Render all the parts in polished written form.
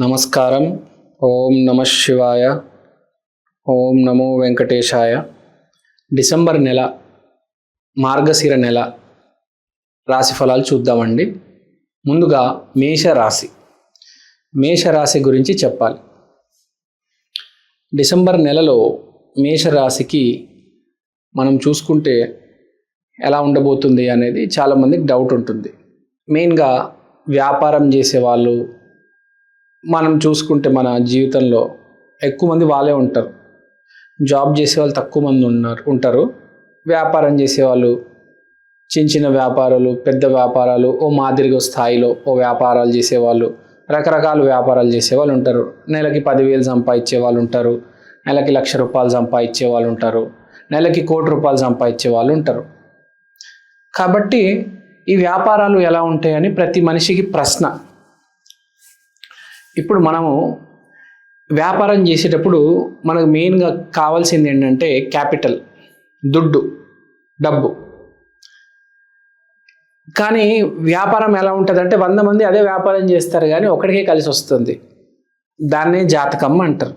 నమస్కారం. ఓం నమ శివాయ. ఓం నమో వెంకటేశాయ. డిసెంబర్ నెల మార్గశిర నెల రాశి ఫలాలు చూద్దామండి. ముందుగా మేషరాశి గురించి చెప్పాలి. డిసెంబర్ నెలలో మేషరాశికి మనం చూసుకుంటే ఎలా ఉండబోతుంది అనేది చాలామందికి డౌట్ ఉంటుంది. మెయిన్గా వ్యాపారం చేసేవాళ్ళు మనం చూసుకుంటే మన జీవితంలో ఎక్కువ మంది వాళ్ళే ఉంటారు. జాబ్ చేసేవాళ్ళు తక్కువ మంది ఉంటారు. వ్యాపారం చేసేవాళ్ళు చిన్న చిన్న వ్యాపారాలు, పెద్ద వ్యాపారాలు, ఓ మాదిరిగా స్థాయిలో ఓ వ్యాపారాలు చేసేవాళ్ళు, రకరకాల వ్యాపారాలు చేసేవాళ్ళు ఉంటారు. నెలకి 10,000 సంపాదించే వాళ్ళు ఉంటారు, నెలకి ₹1,00,000 సంపాదించే వాళ్ళు ఉంటారు, నెలకి ₹1,00,00,000 సంపాదించే వాళ్ళు ఉంటారు. కాబట్టి ఈ వ్యాపారాలు ఎలా ఉంటాయని ప్రతి మనిషికి ప్రశ్న. ఇప్పుడు మనము వ్యాపారం చేసేటప్పుడు మనకు మెయిన్గా కావాల్సింది ఏంటంటే క్యాపిటల్, డబ్బు. కానీ వ్యాపారం ఎలా ఉంటుందంటే 100 మంది అదే వ్యాపారం చేస్తారు కానీ ఒకటికే కలిసి వస్తుంది. దాన్నే జాతకం అంటారు.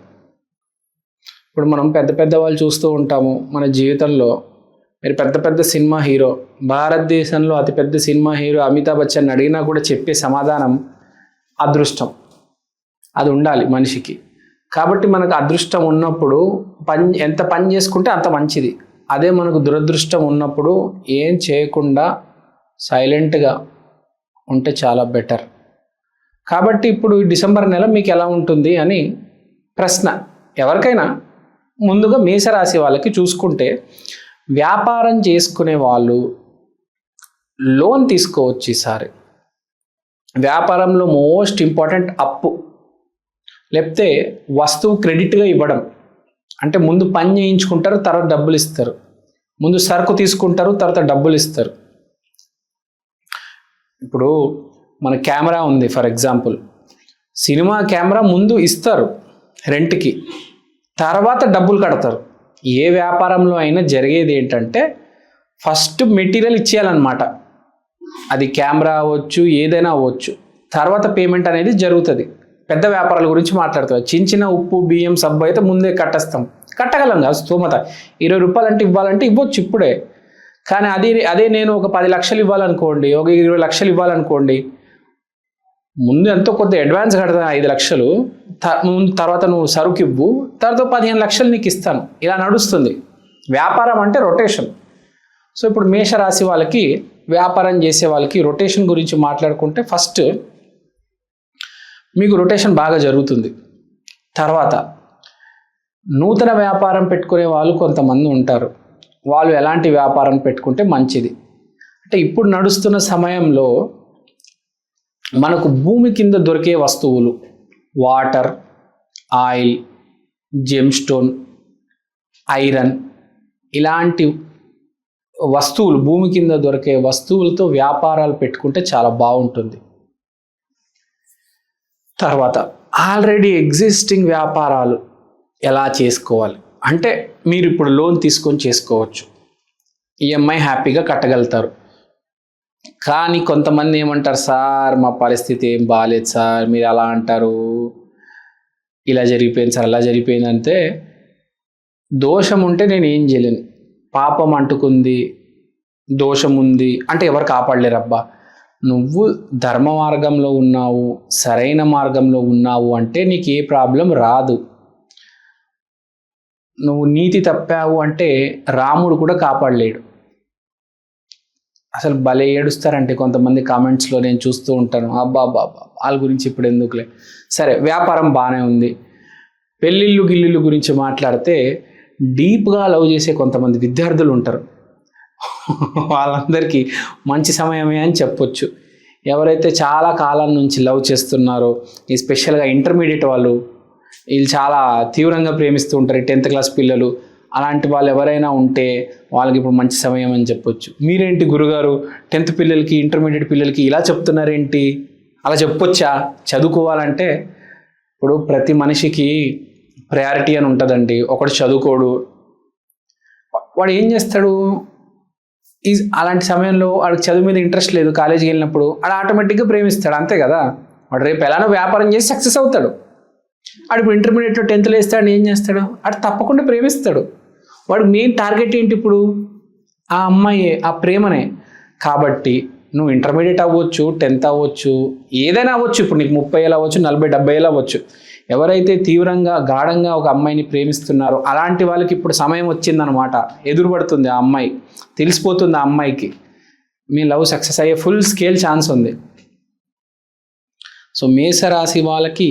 ఇప్పుడు మనం పెద్ద వాళ్ళు చూస్తూ ఉంటాము మన జీవితంలో. మీరు పెద్ద సినిమా హీరో, భారతదేశంలో అతిపెద్ద సినిమా హీరో అమితాబ్ బచ్చన్ అడిగినా కూడా చెప్పే సమాధానం అదృష్టం. అది ఉండాలి మనిషికి. కాబట్టి మనకు అదృష్టం ఉన్నప్పుడు ఎంత పని చేసుకుంటే అంత మంచిది. అదే మనకు దురదృష్టం ఉన్నప్పుడు ఏం చేయకుండా సైలెంట్గా ఉంటే చాలా బెటర్. కాబట్టి ఇప్పుడు డిసెంబర్ నెల మీకు ఎలా ఉంటుంది అని ప్రశ్న ఎవరికైనా. ముందుగా మేషరాశి వాళ్ళకి చూసుకుంటే వ్యాపారం చేసుకునే వాళ్ళు లోన్ తీసుకోవచ్చు ఈసారి. వ్యాపారంలో మోస్ట్ ఇంపార్టెంట్ అప్పు, లేకపోతే వస్తువు క్రెడిట్గా ఇవ్వడం. అంటే ముందు పని చేయించుకుంటారు, తర్వాత డబ్బులు ఇస్తారు. ముందు సరుకు తీసుకుంటారు, తర్వాత డబ్బులు ఇస్తారు. ఇప్పుడు మన కెమెరా ఉంది, ఫర్ ఎగ్జాంపుల్ సినిమా కెమెరా ముందు ఇస్తారు రెంట్కి, తర్వాత డబ్బులు కడతారు. ఏ వ్యాపారంలో అయినా జరిగేది ఏంటంటే ఫస్ట్ మెటీరియల్ ఇచ్చేయాలన్నమాట. అది కెమెరా అవ్వచ్చు, ఏదైనా అవ్వచ్చు, తర్వాత పేమెంట్ అనేది జరుగుతుంది. పెద్ద వ్యాపారాల గురించి మాట్లాడుతారు. చిన్న ఉప్పు, బియ్యం, సబ్బు అయితే ముందే కట్టగలం కాదు స్తోమత. ₹20 అంటే ఇవ్వాలంటే ఇవ్వచ్చు ఇప్పుడే. కానీ అదే నేను ఒక 10 లక్షలు ఇవ్వాలనుకోండి, ఒక 20 లక్షలు ఇవ్వాలనుకోండి, ముందు ఎంతో కొంత అడ్వాన్స్ కడతాను 5 లక్షలు, తర్వాత నువ్వు సరుకు ఇవ్వు, తర్వాత 15 లక్షలు నీకు ఇస్తాను. ఇలా నడుస్తుంది వ్యాపారం అంటే రొటేషన్. సో ఇప్పుడు మేషరాశి వాళ్ళకి, వ్యాపారం చేసే వాళ్ళకి రొటేషన్ గురించి మాట్లాడుకుంటే ఫస్ట్ మీకు రొటేషన్ బాగా జరుగుతుంది. తర్వాత నూతన వ్యాపారం పెట్టుకునే వాళ్ళు కొంతమంది ఉంటారు. వాళ్ళు ఎలాంటి వ్యాపారం పెట్టుకుంటే మంచిది అంటే ఇప్పుడు నడుస్తున్న సమయంలో మనకు భూమి కింద దొరికే వస్తువులు, water, oil, gem stone, iron, ఇలాంటి వస్తువులు, భూమి కింద దొరికే వస్తువులతో వ్యాపారాలు పెట్టుకుంటే చాలా బాగుంటుంది. తర్వాత ఆల్రెడీ ఎగ్జిస్టింగ్ వ్యాపారాలు ఎలా చేసుకోవాలి అంటే మీరు ఇప్పుడు లోన్ తీసుకొని చేసుకోవచ్చు, ఈఎంఐ హ్యాపీగా కట్టగలుగుతారు. కానీ కొంతమంది ఏమంటారు, సార్ మా పరిస్థితి ఏం బాగాలేదు సార్, మీరు అలా అంటారు, ఇలా జరిగిపోయింది సార్, అలా జరిగిపోయింది. అంటే దోషం ఉంటే నేను ఏం చేయలేను. పాపం అంటుకుంది, దోషం ఉంది అంటే ఎవరు కాపాడలేరబ్బా. నువ్వు ధర్మ మార్గంలో ఉన్నావు, సరైన మార్గంలో ఉన్నావు అంటే నీకు ఏ ప్రాబ్లం రాదు. నువ్వు నీతి తప్పావు అంటే రాముడు కూడా కాపాడలేడు. అసలు భలే ఏడుస్తారంటే కొంతమంది కామెంట్స్లో నేను చూస్తూ ఉంటాను. అబ్బా వాళ్ళ గురించి ఇప్పుడు ఎందుకులే. సరే, వ్యాపారం బాగానే ఉంది. గిల్లిళ్ళు గురించి మాట్లాడితే డీప్గా లవ్ చేసే కొంతమంది విద్యార్థులు ఉంటారు. వాళ్ళందరికీ మంచి సమయమే అని చెప్పొచ్చు. ఎవరైతే చాలా కాలం నుంచి లవ్ చేస్తున్నారో, ఈ స్పెషల్గా ఇంటర్మీడియట్ వాళ్ళు, వీళ్ళు చాలా తీవ్రంగా ప్రేమిస్తూ ఉంటారు, 10th క్లాస్ పిల్లలు, అలాంటి వాళ్ళు ఎవరైనా ఉంటే వాళ్ళకి ఇప్పుడు మంచి సమయం అని చెప్పొచ్చు. మీరేంటి గురుగారు 10th పిల్లలకి, ఇంటర్మీడియట్ పిల్లలకి ఇలా చెప్తున్నారేంటి? అలా చెప్పొచ్చా? చదువుకోవాలంటే ఇప్పుడు ప్రతి మనిషికి ప్రయారిటీ అని ఉంటుందండి. ఒకడు చదువుకోడు, వాడు ఏం చేస్తాడు, అలాంటి సమయంలో వాడికి చదువు మీద ఇంట్రెస్ట్ లేదు, కాలేజీకి వెళ్ళినప్పుడు వాడు ఆటోమేటిక్గా ప్రేమిస్తాడు, అంతే కదా. వాడు రేపు ఎలానో వ్యాపారం చేసి సక్సెస్ అవుతాడు. వాడు ఇప్పుడు ఇంటర్మీడియట్లో 10th వేస్తాడు, ఏం చేస్తాడు? వాడు తప్పకుండా ప్రేమిస్తాడు. వాడు మెయిన్ టార్గెట్ ఏంటి ఇప్పుడు? ఆ అమ్మాయి, ఆ ప్రేమనే. కాబట్టి నువ్వు ఇంటర్మీడియట్ అవ్వచ్చు, 10th అవ్వచ్చు, ఏదైనా అవ్వచ్చు. ఇప్పుడు నీకు 30 ఏళ్ళు అవ్వచ్చు, 40, 70 ఏళ్ళు అవ్వచ్చు. ఎవరైతే తీవ్రంగా గాఢంగా ఒక అమ్మాయిని ప్రేమిస్తున్నారో అలాంటి వాళ్ళకి ఇప్పుడు సమయం వచ్చిందనమాట. ఎదురుపడుతుంది ఆ అమ్మాయి, తెలిసిపోతుంది ఆ అమ్మాయికి మీ లవ్ సక్సెస్ అయ్యే ఫుల్ స్కేల్ ఛాన్స్ ఉంది. సో మేషరాశి వాళ్ళకి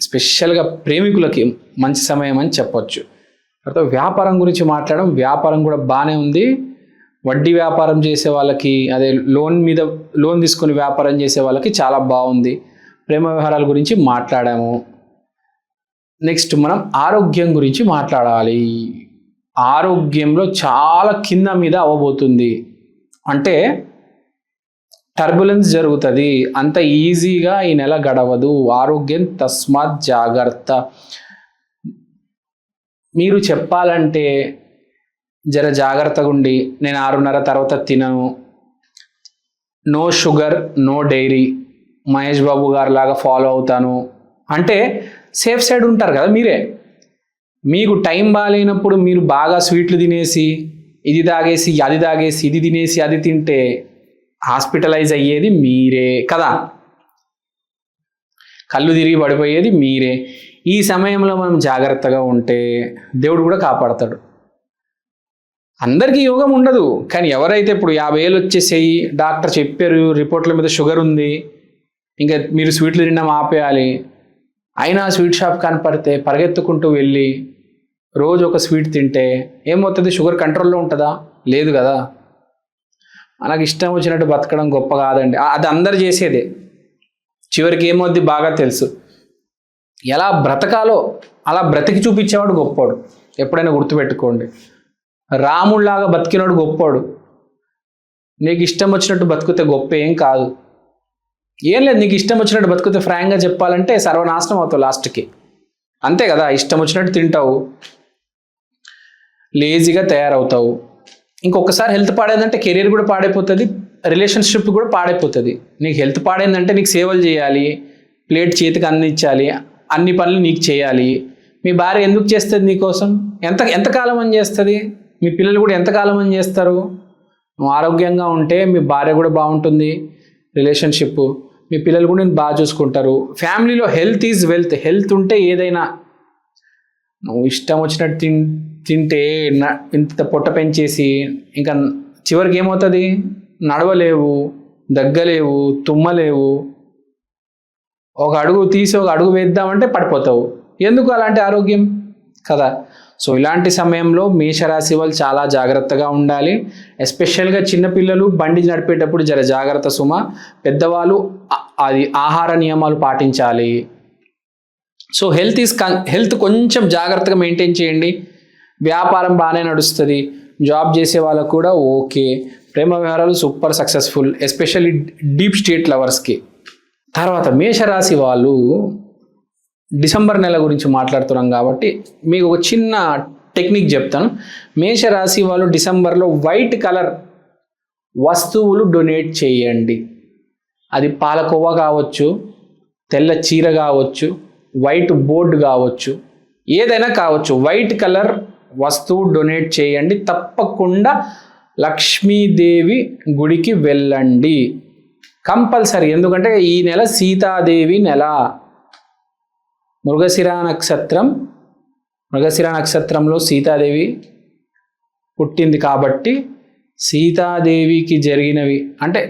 స్పెషల్గా ప్రేమికులకి మంచి సమయం అని చెప్పొచ్చు. తర్వాత వ్యాపారం గురించి మాట్లాడడం, వ్యాపారం కూడా బాగానే ఉంది. వడ్డీ వ్యాపారం చేసే వాళ్ళకి, అదే లోన్ తీసుకుని వ్యాపారం చేసే వాళ్ళకి చాలా బాగుంది. ప్రేమ వ్యవహారాల గురించి మాట్లాడాము. నెక్స్ట్ మనం ఆరోగ్యం గురించి మాట్లాడాలి. ఆరోగ్యంలో చాలా కింద మీద అవ్వబోతుంది. అంటే టర్బులెన్స్ జరుగుతుంది. అంత ఈజీగా ఈ నెల గడవదు. ఆరోగ్యం తస్మాత్ జాగ్రత్త. మీరు చెప్పాలంటే జర జాగ్రత్తగా ఉండి, నేను 6:30 తర్వాత తినను, no sugar, no dairy, Mahesh Babu గారు లాగా ఫాలో అవుతాను అంటే సేఫ్ సైడ్ ఉంటారు కదా మీరే. మీకు టైం బాగాలేనప్పుడు మీరు బాగా స్వీట్లు తినేసి, ఇది తాగేసి, అది తాగేసి, ఇది తినేసి, అది తింటే హాస్పిటలైజ్ అయ్యేది మీరే కదా. కళ్ళు తిరిగి పడిపోయేది మీరే. ఈ సమయంలో మనం జాగ్రత్తగా ఉంటే దేవుడు కూడా కాపాడతాడు. అందరికీ యోగం ఉండదు, కానీ ఎవరైతే ఇప్పుడు 50 ఏళ్ళు వచ్చేసేయి, డాక్టర్ చెప్పారు రిపోర్ట్ల మీద షుగర్ ఉంది, ఇంకా మీరు స్వీట్లు తినడం ఆపేయాలి, అయినా స్వీట్ షాప్ కనపడితే పరిగెత్తుకుంటూ వెళ్ళి రోజు ఒక స్వీట్ తింటే ఏమవుతుంది? షుగర్ కంట్రోల్లో ఉంటుందా? లేదు కదా. మనకు ఇష్టం వచ్చినట్టు బతకడం గొప్ప కాదండి. అది అందరు చేసేదే. చివరికి ఏమవుద్ది బాగా తెలుసు. ఎలా బ్రతకాలో అలా బ్రతికి చూపించేవాడు గొప్పోడు. ఎప్పుడైనా గుర్తుపెట్టుకోండి. రాముడిలాగా బతికినోడు గొప్పోడు. నీకు ఇష్టం వచ్చినట్టు బతికితే గొప్ప ఏం కాదు. ఏం లేదు, నీకు ఇష్టం వచ్చినట్టు బతికితే ఫ్రాంక్గా చెప్పాలంటే సర్వనాశనం అవుతావు లాస్ట్కి. అంతే కదా. ఇష్టం వచ్చినట్టు తింటావు, లేజీగా తయారవుతావు. ఇంకొకసారి హెల్త్ పాడైందంటే కెరీర్ కూడా పాడైపోతుంది, రిలేషన్షిప్ కూడా పాడైపోతుంది. నీకు హెల్త్ పాడైందంటే నీకు సేవలు చేయాలి, ప్లేట్ చేతికి అందించాలి, అన్ని పనులు నీకు చేయాలి. మీ భార్య ఎందుకు చేస్తుంది నీకోసం? ఎంతకాలం అని చేస్తుంది? మీ పిల్లలు కూడా ఎంతకాలం అని చేస్తారు? నువ్వు ఆరోగ్యంగా ఉంటే మీ భార్య కూడా బాగుంటుంది, రిలేషన్షిప్, మీ పిల్లలు కూడా నేను బాగా చూసుకుంటారు. ఫ్యామిలీలో హెల్త్ ఈజ్ వెల్త్. హెల్త్ ఉంటే ఏదైనా. నువ్వు ఇష్టం వచ్చినట్టు తింటే ఇంత పొట్ట పెంచేసి ఇంకా చివరికి ఏమవుతుంది? నడవలేవు, దగ్గలేవు, తుమ్మలేవు. ఒక అడుగు తీసి ఒక అడుగు వేద్దామంటే పడిపోతావు. ఎందుకు అలాంటి ఆరోగ్యం కదా. సో ఇలాంటి సమయంలో మేషరాశి వాళ్ళు చాలా జాగ్రత్తగా ఉండాలి. ఎస్పెషల్గా చిన్నపిల్లలు బండి నడిపేటప్పుడు జర జాగ్రత్త సుమ. పెద్దవాళ్ళు అది ఆహార నియమాలు పాటించాలి. సో హెల్త్ కొంచెం జాగ్రత్తగా మెయింటైన్ చేయండి. వ్యాపారం బాగానే నడుస్తుంది. జాబ్ చేసే వాళ్ళకు కూడా ఓకే. ప్రేమ వ్యవహారాలు super successful, especially deep state లవర్స్కి. తర్వాత మేషరాశి వాళ్ళు డిసెంబర్ నెల గురించి మాట్లాడుతున్నాం కాబట్టి మీకు ఒక చిన్న టెక్నిక్ చెప్తాను. మేషరాశి వాళ్ళు డిసెంబర్లో వైట్ కలర్ వస్తువులు డొనేట్ చేయండి. అది పాలకోవా కావచ్చు, తెల్ల చీర కావచ్చు, వైట్ బోర్డు కావచ్చు, ఏదైనా కావచ్చు. వైట్ కలర్ వస్తువు డొనేట్ చేయండి. తప్పకుండా లక్ష్మీదేవి గుడికి వెళ్ళండి కంపల్సరీ. ఎందుకంటే ఈ నెల సీతాదేవి నెల. మృగశిర నక్షత్రంలో సీతాదేవి పుట్టింది కాబట్టి సీతాదేవికి జరిగినవి అంటే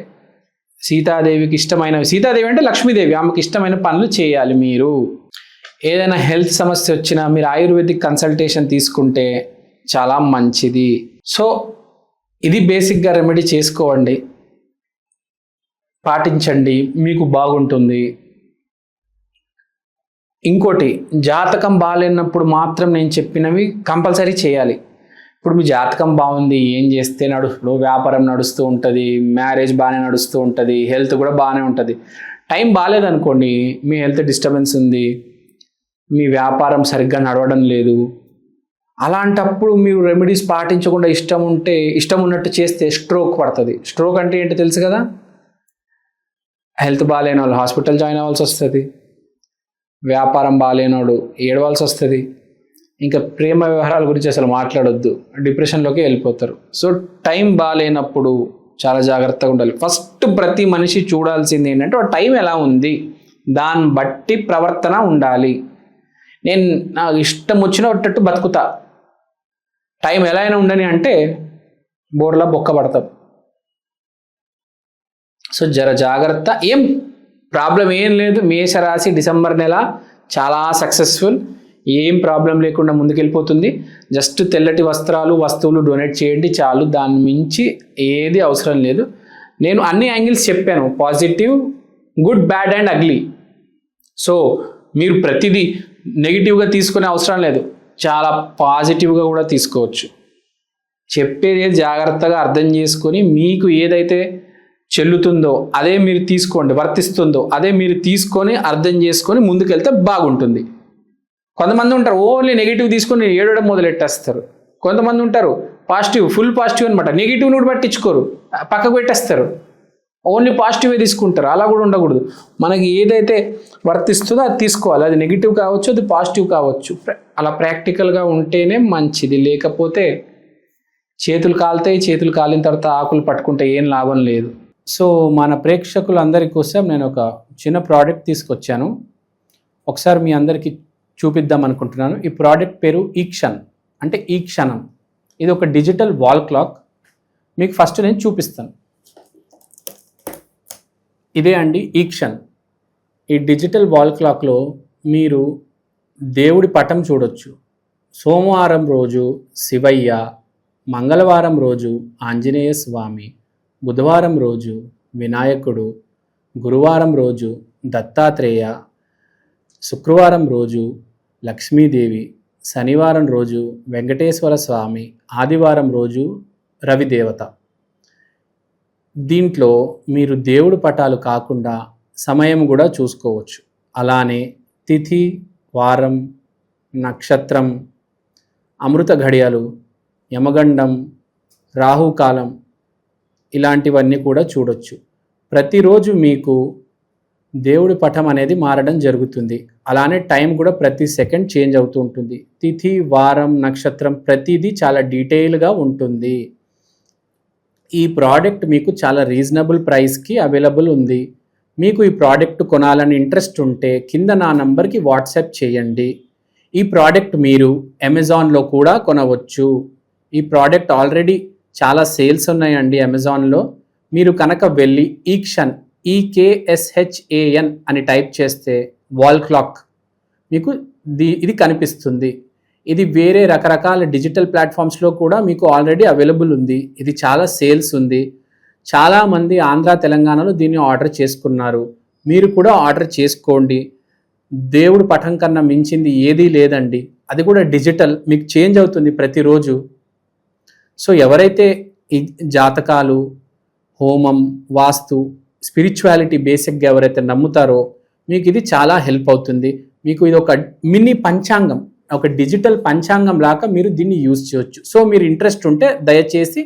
సీతాదేవికి ఇష్టమైనవి, సీతాదేవి అంటే లక్ష్మీదేవి, ఆమెకి ఇష్టమైన పనులు చేయాలి. మీరు ఏదైనా హెల్త్ సమస్య వచ్చినా మీరు ఆయుర్వేదిక్ కన్సల్టేషన్ తీసుకుంటే చాలా మంచిది. సో ఇది బేసిక్గా రెమెడీ చేసుకోండి, పాటించండి, మీకు బాగుంటుంది. ఇంకోటి, జాతకం బాగాలేనప్పుడు మాత్రం నేను చెప్పినవి కంపల్సరీ చేయాలి. ఇప్పుడు మీ జాతకం బాగుంది, ఏం చేస్తే నడుస్తూ వ్యాపారం నడుస్తూ ఉంటుంది, మ్యారేజ్ బాగానే నడుస్తూ ఉంటుంది, హెల్త్ కూడా బాగానే ఉంటుంది. టైం బాగాలేదనుకోండి, మీ హెల్త్ డిస్టర్బెన్స్ ఉంది, మీ వ్యాపారం సరిగ్గా నడవడం లేదు, అలాంటప్పుడు మీరు రెమెడీస్ పాటించకుండా ఇష్టం ఉన్నట్టు చేస్తే స్ట్రోక్ పడుతుంది. స్ట్రోక్ అంటే ఏంటో తెలుసు కదా. హెల్త్ బాగాలేని వాళ్ళు హాస్పిటల్ జాయిన్ అవ్వాల్సి వస్తుంది, వ్యాపారం బాగాలేనోడు ఏడవాల్సి వస్తుంది, ఇంకా ప్రేమ వ్యవహారాల గురించి అసలు మాట్లాడొద్దు, డిప్రెషన్లోకి వెళ్ళిపోతారు. సో టైం బాగాలేనప్పుడు చాలా జాగ్రత్తగా ఉండాలి. ఫస్ట్ ప్రతి మనిషి చూడాల్సింది ఏంటంటే ఆ టైం ఎలా ఉంది, దాన్ని బట్టి ప్రవర్తన ఉండాలి. నేను నాకు ఇష్టం వచ్చినట్టు బతుకుతా, టైం ఎలా అయినా ఉండని అంటే బోర్లా బొక్క పడతాం. సో జాగ్రత్త. ఏం ప్రాబ్లం ఏం లేదు. మేషరాశి డిసెంబర్ నెల చాలా సక్సెస్ఫుల్, ఏం ప్రాబ్లం లేకుండా ముందుకెళ్ళిపోతుంది. జస్ట్ తెల్లటి వస్తువులు డొనేట్ చేయండి చాలు, దాని మించి ఏది అవసరం లేదు. నేను అన్ని యాంగిల్స్ చెప్పాను, positive, good, bad and ugly. So మీరు ప్రతిదీ నెగిటివ్గా తీసుకునే అవసరం లేదు, చాలా పాజిటివ్గా కూడా తీసుకోవచ్చు. చెప్పేది జాగ్రత్తగా అర్థం చేసుకొని మీకు ఏదైతే చెల్లుతుందో అదే మీరు తీసుకోండి, వర్తిస్తుందో అదే మీరు తీసుకొని అర్థం చేసుకొని ముందుకెళ్తే బాగుంటుంది. కొంతమంది ఉంటారు ఓన్లీ నెగిటివ్ తీసుకొని ఏడవడం మొదలెట్టేస్తారు. కొంతమంది ఉంటారు పాజిటివ్, ఫుల్ పాజిటివ్ అనమాట, నెగిటివ్ని కూడా పట్టించుకోరు, పక్కకు పెట్టేస్తారు, ఓన్లీ పాజిటివే తీసుకుంటారు. అలా కూడా ఉండకూడదు. మనకి ఏదైతే వర్తిస్తుందో అది తీసుకోవాలి. అది నెగిటివ్ కావచ్చు, అది పాజిటివ్ కావచ్చు. అలా ప్రాక్టికల్గా ఉంటేనే మంచిది. లేకపోతే చేతులు కాలుతాయి, చేతులు కాలిన తర్వాత ఆకులు పట్టుకుంటే ఏం లాభం లేదు. సో మన ప్రేక్షకులందరి కోసం నేను ఒక చిన్న ప్రోడక్ట్ తీసుకొచ్చాను, ఒకసారి మీ అందరికీ చూపిద్దాం అనుకుంటున్నాను. ఈ ప్రోడక్ట్ పేరు ఈక్షన్, అంటే ఈ క్షణం. ఇది ఒక డిజిటల్ వాల్ క్లాక్. మీకు ఫస్ట్ నేను చూపిస్తాను. ఇదే అండి ఈక్షన్. ఈ డిజిటల్ వాల్ క్లాక్లో మీరు దేవుడి పటం చూడొచ్చు. సోమవారం రోజు శివయ్య, మంగళవారం రోజు ఆంజనేయ స్వామి, బుధవారం రోజు వినాయకుడు, గురువారం రోజు దత్తాత్రేయ, శుక్రవారం రోజు లక్ష్మీదేవి, శనివారం రోజు వెంకటేశ్వర స్వామి, ఆదివారం రోజు రవిదేవత. దీంట్లో మీరు దేవుడు పటాలు కాకుండా సమయం కూడా చూసుకోవచ్చు. అలానే తిథి, వారం, నక్షత్రం, అమృత ఘడియలు, యమగండం, రాహుకాలం ఇలాంటివన్నీ కూడా చూడొచ్చు. ప్రతిరోజు మీకు దేవుడి పటం అనేది మారడం జరుగుతుంది. అలానే టైం కూడా ప్రతి సెకండ్ చేంజ్ అవుతూ ఉంటుంది. తిథి, వారం, నక్షత్రం ప్రతిదీ చాలా డీటెయిల్గా ఉంటుంది. ఈ ప్రోడక్ట్ మీకు చాలా రీజనబుల్ ప్రైస్కి అవైలబుల్ ఉంది. మీకు ఈ ప్రోడక్ట్ కొనాలని ఇంట్రెస్ట్ ఉంటే కింద నా నంబర్కి వాట్సాప్ చేయండి. ఈ ప్రోడక్ట్ మీరు అమెజాన్లో కూడా కొనవచ్చు. ఈ ప్రోడక్ట్ ఆల్రెడీ చాలా సేల్స్ ఉన్నాయండి అమెజాన్లో. మీరు కనుక వెళ్ళి ఈక్షన్, EKSHAN అని టైప్ చేస్తే వాల్ క్లాక్ మీకు ఇది కనిపిస్తుంది. ఇది వేరే రకరకాల డిజిటల్ ప్లాట్ఫామ్స్లో కూడా మీకు ఆల్రెడీ అవైలబుల్ ఉంది. ఇది చాలా సేల్స్ ఉంది. చాలామంది ఆంధ్ర, తెలంగాణలో దీన్ని ఆర్డర్ చేసుకున్నారు. మీరు కూడా ఆర్డర్ చేసుకోండి. దేవుడు పటం కన్నా మించింది ఏదీ లేదండి. అది కూడా డిజిటల్, మీకు చేంజ్ అవుతుంది ప్రతిరోజు. సో ఎవరైతే ఈ జాతకాలు, హోమం, వాస్తు, స్పిరిచువాలిటీ బేసిక్గా ఎవరైతే నమ్ముతారో మీకు ఇది చాలా హెల్ప్ అవుతుంది. మీకు ఇది ఒక మినీ పంచాంగం, ఒక డిజిటల్ పంచాంగం లాగా మీరు దీన్ని యూజ్ చేయొచ్చు. సో మీరు ఇంట్రెస్ట్ ఉంటే దయచేసి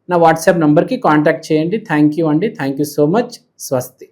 నా వాట్సాప్ నంబర్కి కాంటాక్ట్ చేయండి. థ్యాంక్ యూ అండి. Thank you so much. స్వస్తి.